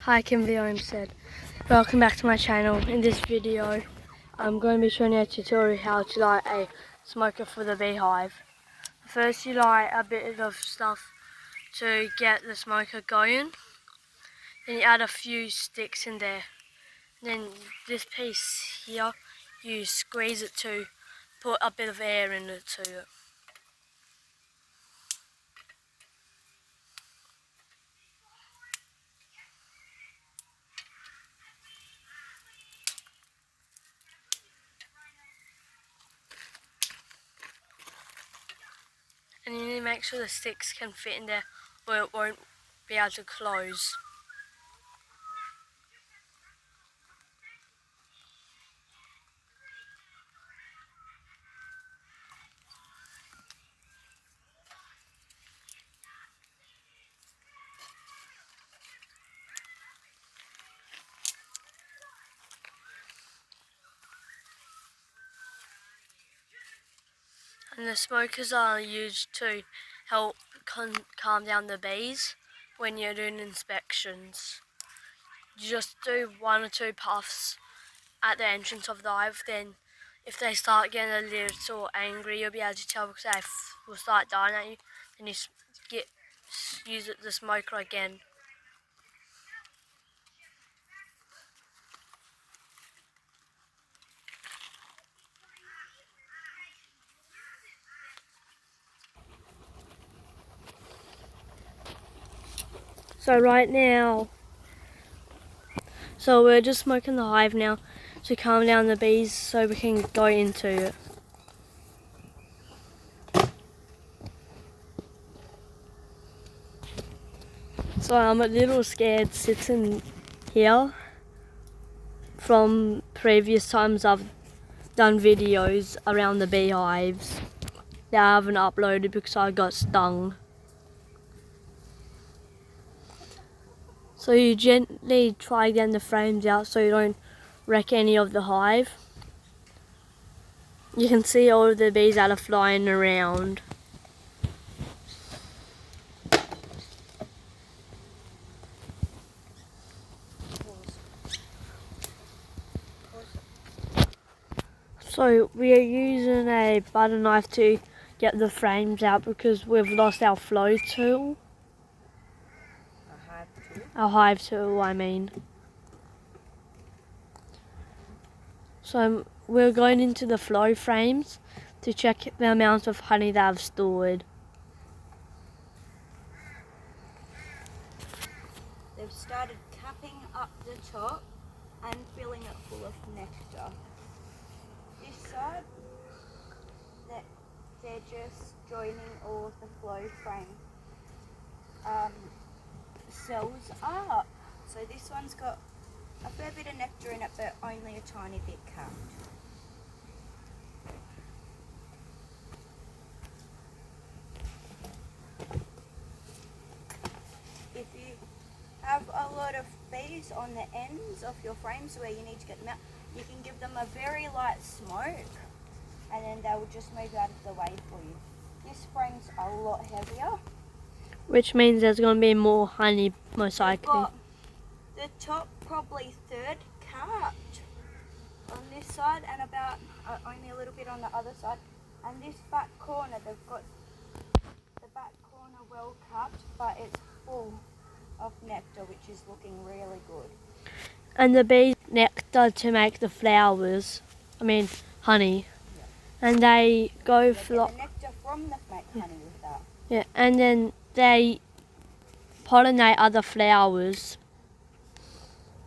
Hi, Kimberly Homestead. Welcome back to my channel. In this video, I'm going to be showing you a tutorial how to light a smoker for the beehive. First, you light a bit of stuff to get the smoker going. Then you add a few sticks in there. Then this piece here, you squeeze it to put a bit of air in it to it. And you need to make sure the sticks can fit in there or it won't be able to close. And the smokers are used to help calm down the bees when you're doing inspections. You just do 1 or 2 puffs at the entrance of the hive, then if they start getting a little angry, you'll be able to tell because they will start dying at you. Then you use the smoker again. So we're just smoking the hive now to calm down the bees so we can go into it. So I'm a little scared sitting here from previous times I've done videos around the beehives that I haven't uploaded because I got stung. So you gently try getting the frames out so you don't wreck any of the hive. You can see all of the bees that are flying around. So we are using a butter knife to get the frames out because we've lost our flow tool. Our hive tool, I mean. So we're going into the flow frames to check the amount of honey that I've stored. They've started capping up the top and filling it full of nectar. This side, they're just joining all of the flow frame cells up. So this one's got a fair bit of nectar in it, but only a tiny bit capped. If you have a lot of bees on the ends of your frames where you need to get them out, you can give them a very light smoke and then they will just move out of the way for you. This frame's a lot heavier. Which means there's going to be more honey, most likely. Got the top probably third capped on this side and about only a little bit on the other side. And this back corner, they've got the back corner well capped, but it's full of nectar, which is looking really good. And the bees nectar to make the flowers, honey. Yeah. And they go the nectar from the honey with that. Yeah, and then they pollinate other flowers.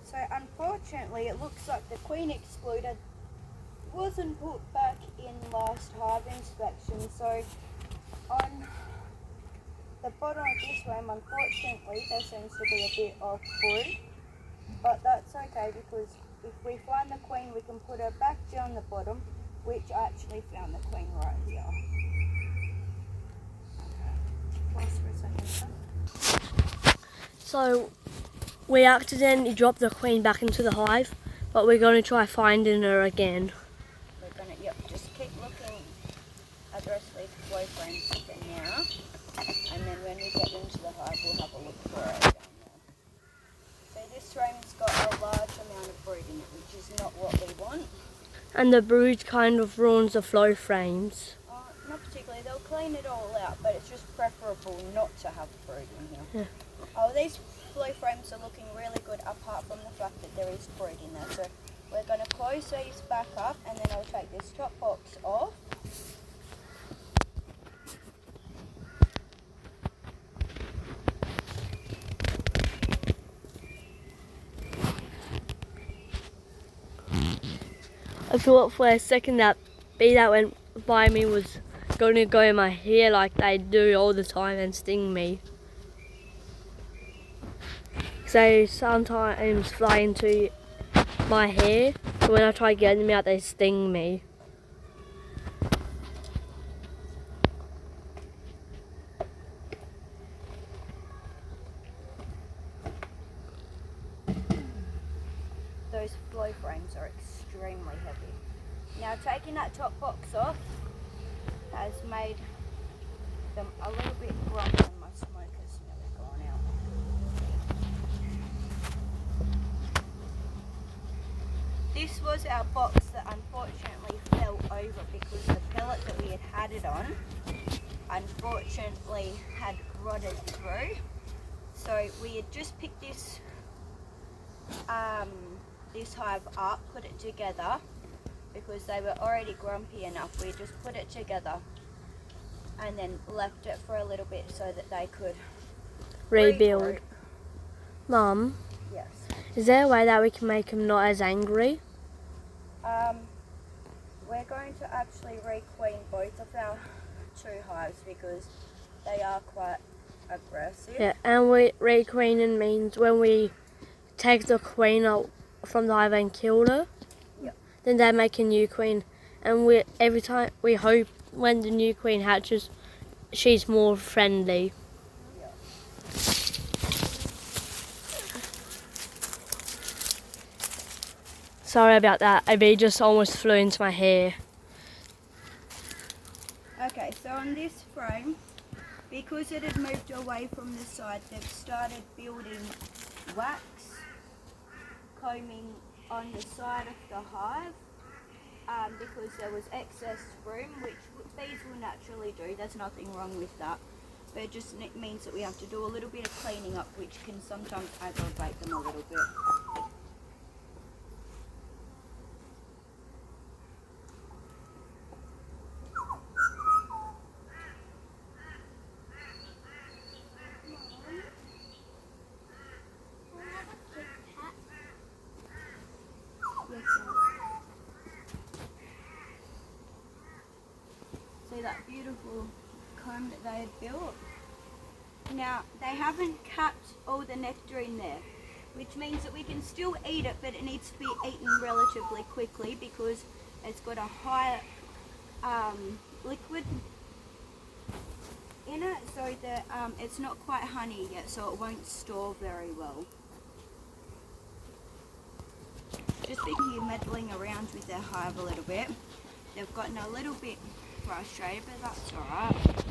So unfortunately it looks like the queen excluder wasn't put back in last hive inspection, so on the bottom of this frame unfortunately there seems to be a bit of brood, but that's okay because if we find the queen we can put her back down the bottom, which I actually found the queen right here. So we accidentally dropped the queen back into the hive, but we're going to try finding her again. We're going to, just keep looking at the rest of these flow frames for now, and then when we get into the hive we'll have a look for her down there. So this brood in it, which is not what we want. And the brood kind of ruins the flow frames. Not particularly. They'll clean it all out, but it's just preferable not to have brood in here. Yeah. Oh, these flow frames are looking really good apart from the fact that there is brood in there. So we're going to close these back up and then I'll take this top box off. I thought for a second that bee that went by me was going to go in my hair like they do all the time and sting me. They sometimes fly into my hair, but when I try getting them out they sting me. Those flow frames are extremely heavy. Now taking that top box off has made them a little bit grumpy and my smoker's nearly gone out. This was our box that unfortunately fell over because the pellet that we had it on unfortunately had rotted through. So we had just picked this this hive up, put it together because they were already grumpy enough. We just put it together and then left it for a little bit so that they could Rebuild. regroup. Mum, Yes. is there a way that we can make them not as angry? We're going to actually requeen both of our two hives because they are quite aggressive. Yeah, and we requeening means when we take the queen out from the hive and kill her, Yep. then they make a new queen, and we every time we hope when the new queen hatches, she's more friendly. Yep. Sorry about that. A bee just almost flew into my hair. Okay, so on this frame, because it had moved away from the side, they've started building wax, combing on the side of the hive because there was excess room, which bees will naturally do. There's nothing wrong with that. But it just means that we have to do a little bit of cleaning up, which can sometimes aggravate them a little bit. See that beautiful comb that they had built? Now, they haven't capped all the nectar in there, which means that we can still eat it, but it needs to be eaten relatively quickly because it's got a high liquid in it, so that it's not quite honey yet, so it won't store very well. Just been here meddling around with their hive a little bit. They've gotten a little bit frustrated, but that's alright.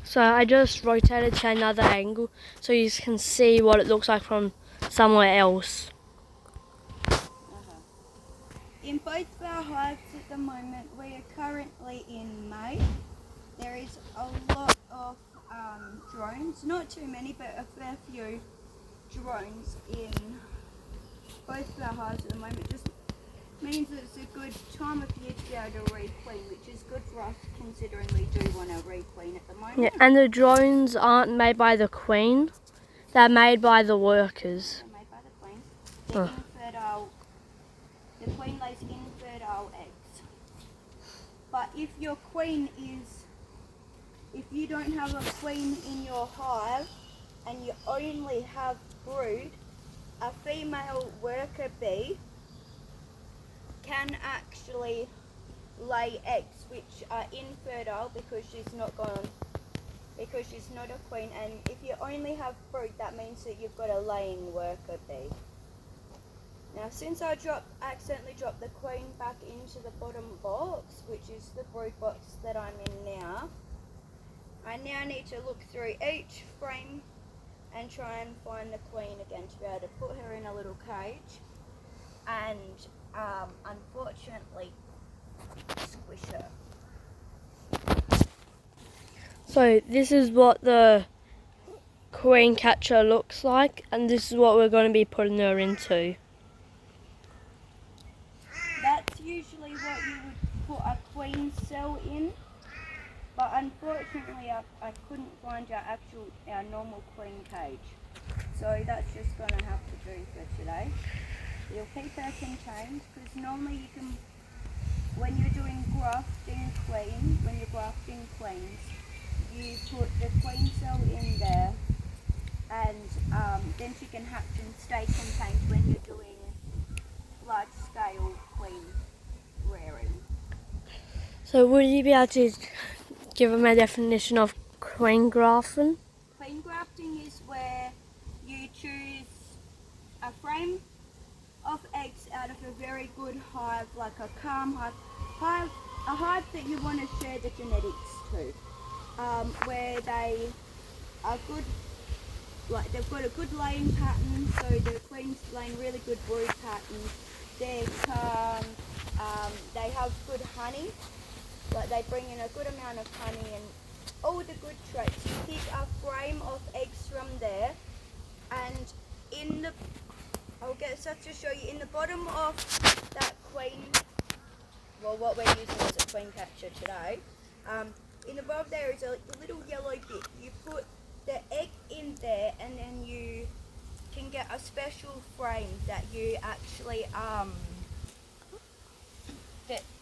So I just rotated to another angle so you can see what it looks like from somewhere else. In both of our hives at the moment, we are currently in May. There is a lot of drones, not too many, but a fair few drones in both of our hives at the moment. Just means that it's a good time of year to be able to requeen, which is good for us considering we do want to requeen at the moment. Yeah, and the drones aren't made by the queen, they're made by the workers. They're made by the queen. They're infertile. The queen lays infertile eggs. But if your queen is, if you don't have a queen in your hive and you only have brood, a female worker bee can actually lay eggs which are infertile because she's not a queen, and if you only have brood, that means that you've got a laying worker bee. Now, since I accidentally dropped the queen back into the bottom box, which is the brood box that I'm in now, I now need to look through each frame and try and find the queen again to be able to put her in a little cage and unfortunately squish her. So this is what the queen catcher looks like, and this is what we're going to be putting her into. That's usually what you would put a queen cell in, but unfortunately I couldn't find our normal queen cage. So that's just going to have to do for today. You'll keep her contained, because normally you can, when you're doing grafting queens, you put the queen cell in there, and then she can hatch and stay contained when you're doing large scale queen rearing. So would you be able to give them a definition of queen grafting? Queen grafting is where you choose a frame of eggs out of a very good hive, like a calm hive, a hive that you want to share the genetics to, where they are good, like they've got a good laying pattern, so the queen's laying really good brood patterns. They're calm, they have good honey, like they bring in a good amount of honey and all the good traits. You pick a frame of eggs from there, and in the, I'll get such to show you, in the bottom of that queen, well what we're using as a queen catcher today, in the bottom there is a little yellow bit. You put the egg in there, and then you can get a special frame that you actually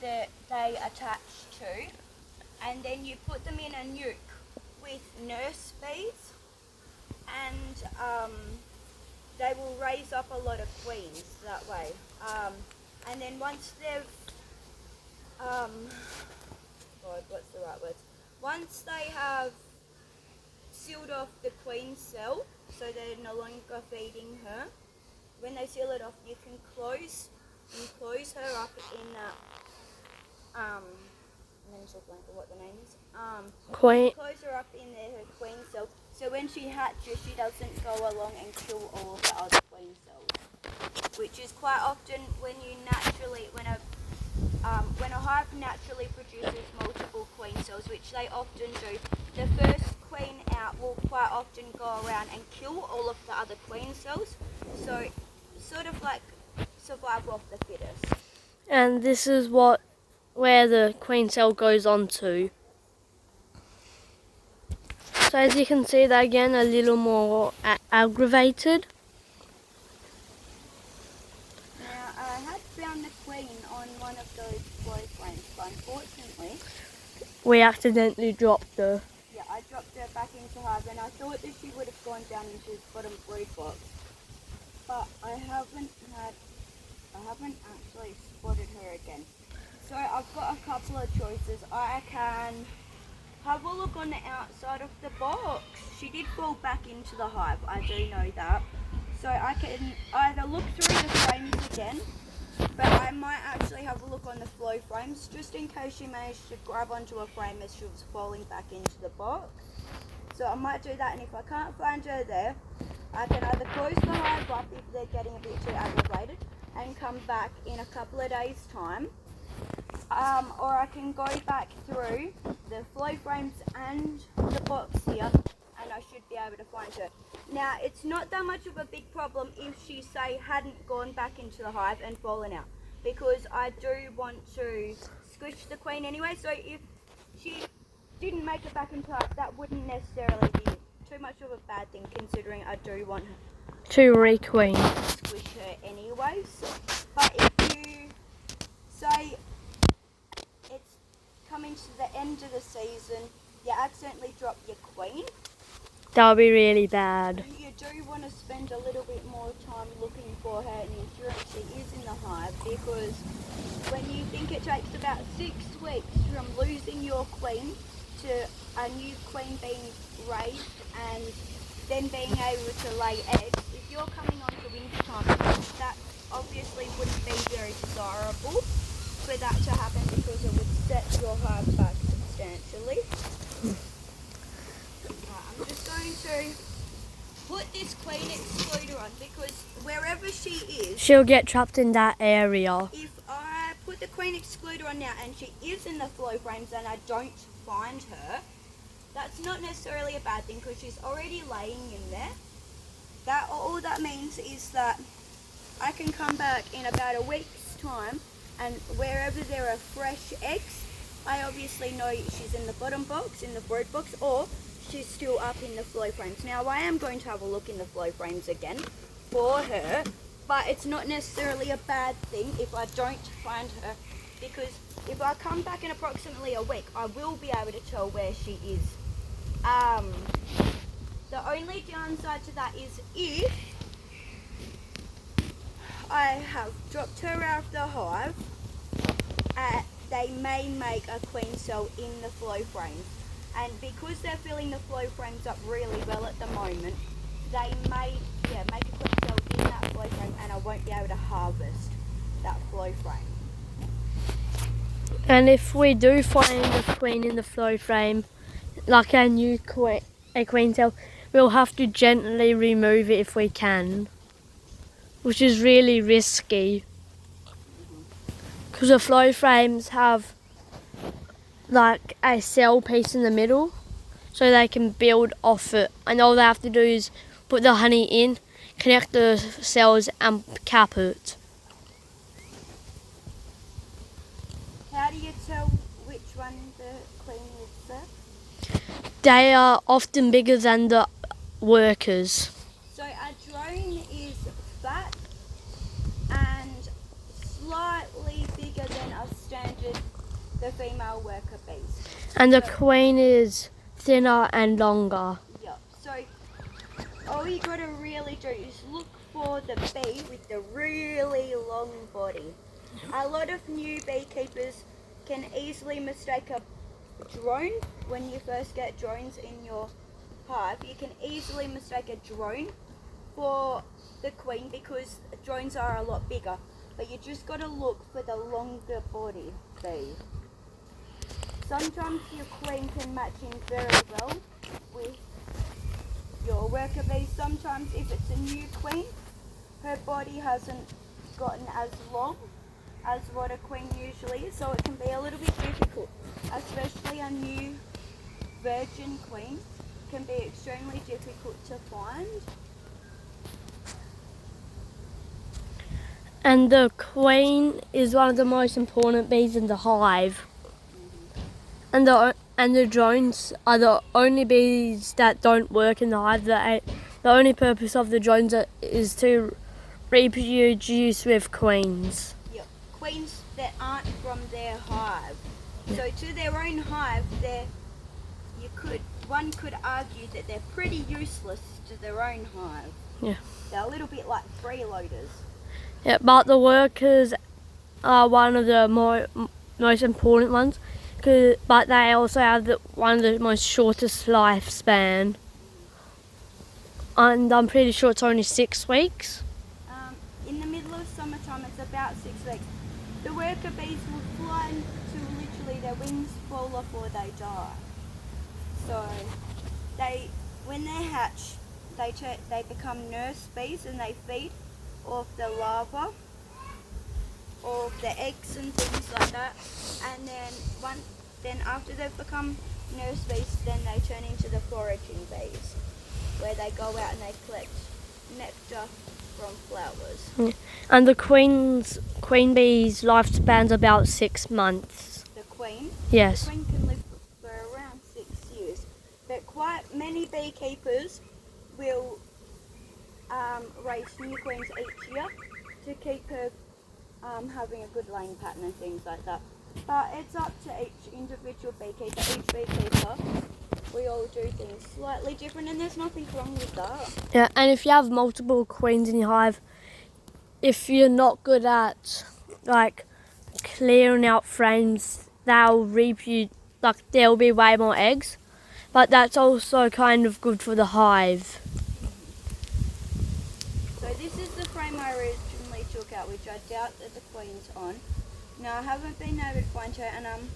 that they attach to, and then you put them in a nuke with nurse bees, and they will raise up a lot of queens that way. And then once they've what's the right words? Once they have sealed off the queen cell, so they're no longer feeding her, when they seal it off, you can close her up in that mental blank of what the name is. Queen. Close her up in there, her queen cell, so when she hatches, she doesn't go along and kill all of the other queen cells. Which is quite often when a hive naturally produces multiple queen cells, which they often do. The first queen out will quite often go around and kill all of the other queen cells. So, sort of like survival of the fittest. And this is where the queen cell goes on to. So as you can see, they're again a little more aggravated. Now, I had found the queen on one of those flow frames, but unfortunately, We accidentally dropped her. yeah, I dropped her back into hive, and I thought that she would have gone down into the bottom brood box, but I haven't actually spotted her again. So I've got a couple of choices. I can have a look on the outside of the box. She did fall back into the hive, I do know that. So I can either look through the frames again, but I might actually have a look on the flow frames, just in case she managed to grab onto a frame as she was falling back into the box. So I might do that, and if I can't find her there, I can either close the hive up if they're getting a bit too aggravated and come back in a couple of days' time. Or I can go back through the flow frames and the box here, and I should be able to find her. Now, it's not that much of a big problem if she, say, hadn't gone back into the hive and fallen out, because I do want to squish the queen anyway, so if she didn't make it back into the hive, that wouldn't necessarily be too much of a bad thing, considering I do want her To requeen. squish her anyways. But if you say it's coming to the end of the season, you accidentally drop your queen, That would be really bad. you do want to spend a little bit more time looking for her and ensuring she is in the hive, because when you think it takes about 6 weeks from losing your queen to a new queen being raised and then being able to lay eggs, if you're coming on to winter time, that obviously wouldn't be very desirable for that to happen, because it would set your hive back substantially. I'm just going to put this queen excluder on, because wherever wherever she is, she'll get trapped in that area. if I put the queen excluder on now and she is in the flow frames and I don't find her, that's not necessarily a bad thing because she's already laying in there. That all that means is that I can come back in about a week's time, and wherever there are fresh eggs, I obviously know she's in the bottom box, in the brood box, or she's still up in the flow frames. Now I am going to have a look in the flow frames again for her, but it's not necessarily a bad thing if I don't find her, because if I come back in approximately a week, I will be able to tell where she is. The only downside to that is if I have dropped her out of the hive, they may make a queen cell in the flow frames, and because they're filling the flow frames up really well at the moment, they may make a queen cell in that flow frame, and I won't be able to harvest that flow frame. And if we do find a queen in the flow frame, like a new queen cell, we'll have to gently remove it if we can, which is really risky because the flow frames have like a cell piece in the middle so they can build off it, and all they have to do is put the honey in, connect the cells and cap it. How do you tell which one the queen is there? They are often bigger than the workers. So a drone is fat and slightly bigger than a standard, the female worker bees. And the queen is thinner and longer. Yeah, so all you gotta really do is look for the bee with the really long body. A lot of new beekeepers can easily mistake a drone. When you first get drones in your hive, you can easily mistake a drone for the queen because drones are a lot bigger, but you just got to look for the longer body bee. Sometimes your queen can match in very well with your worker bee. Sometimes if it's a new queen, her body hasn't gotten as long as what a queen usually is, so it can be a little bit difficult, especially a new virgin queen can be extremely difficult to find. And the queen is one of the most important bees in the hive. And the drones are the only bees that don't work in the hive. The only purpose of the drones is to reproduce with queens. Yep, queens that aren't from their hive. So to their own hive, one could argue that they're pretty useless to their own hive. Yeah. They're a little bit like freeloaders. Yeah, but the workers are one of the most important ones, but they also have one of the most shortest lifespan. And I'm pretty sure it's only 6 weeks. In the middle of summertime, it's about 6 weeks. The worker bees will fly until literally their wings fall off or they die. So when they hatch, they become nurse bees and they feed off the larvae, or the eggs and things like that. And then after they've become nurse bees, then they turn into the foraging bees, where they go out and they collect nectar from flowers. Yeah. And the queen bee's lifespan's about 6 months. The queen? Yes. The queen can live for around 6 years. But quite many beekeepers will raise new queens each year to keep her having a good laying pattern and things like that. But it's up to each individual beekeeper. Each beekeeper, we all do things slightly different, and there's nothing wrong with that. Yeah, and if you have multiple queens in your hive, if you're not good at like clearing out frames, there'll be way more eggs, but that's also kind of good for the hive. So this is the frame I originally took out, which I doubt that the queen's on. Now I haven't been able to find her, and I'm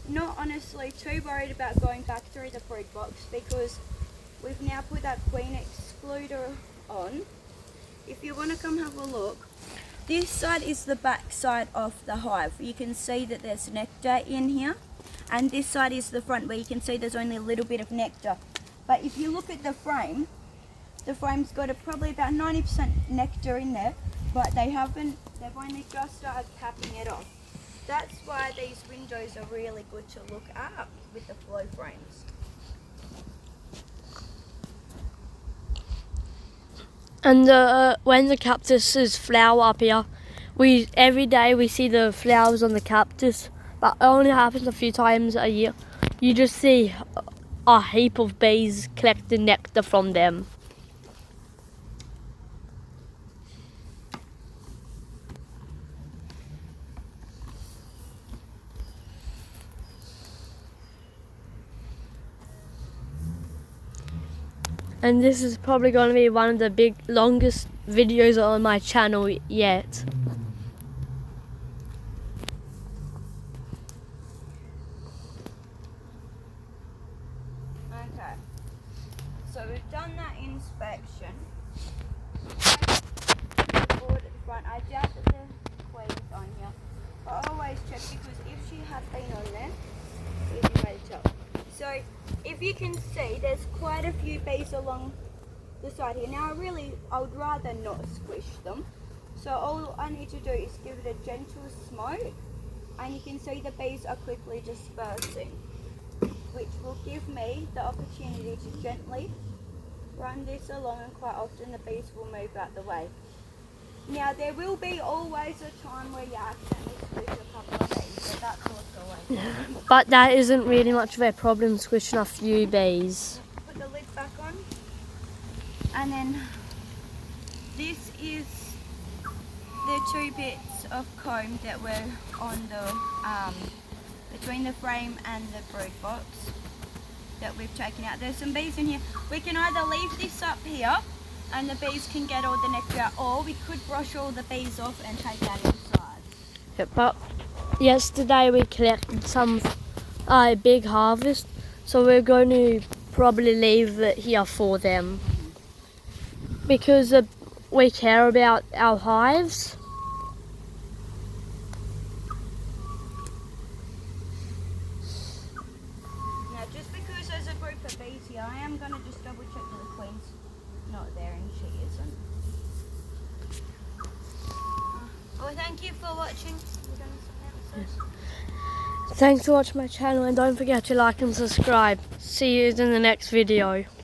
not honestly too worried about going back through the brood box because we've now put that queen excluder on. if you want to come have a look, this side is the back side of the hive. You can see that there's nectar in here, and this side is the front where you can see there's only a little bit of nectar. But if you look at the frame's got probably about 90% nectar in there, but they've only just started capping it off. That's why these windows are really good to look at with the flow frames. And when the cactuses flower up here, every day we see the flowers on the cactus, but it only happens a few times a year. You just see a heap of bees collecting nectar from them. And this is probably going to be one of the longest videos on my channel yet. Okay, so we've done that inspection. Board at the front. I doubt that the queen's on here. I always check because if she had been on there, easy way to tell. So if you can see, there's quite a few bees along the side here. Now I would rather not squish them. So all I need to do is give it a gentle smoke, and you can see the bees are quickly dispersing, which will give me the opportunity to gently run this along, and quite often the bees will move out the way. Now there will be always a time where you accidentally squish a couple of bees, but that's also always. But that isn't really much of a problem, squishing a few bees. Put the lid back on, and then this is the 2 bits of comb that were on the between the frame and the brood box that we've taken out. There's some bees in here. We can either leave this up here and the bees can get all the nectar out, or we could brush all the bees off and take that inside. Yeah, but yesterday we collected some big harvest, so we're going to probably leave it here for them because we care about our hives. Now just because there's a group of bees here, I am going to just double check that the queen's not there, and she isn't. Well, thank you for watching. Thanks for watching my channel, and don't forget to like and subscribe. See you in the next video.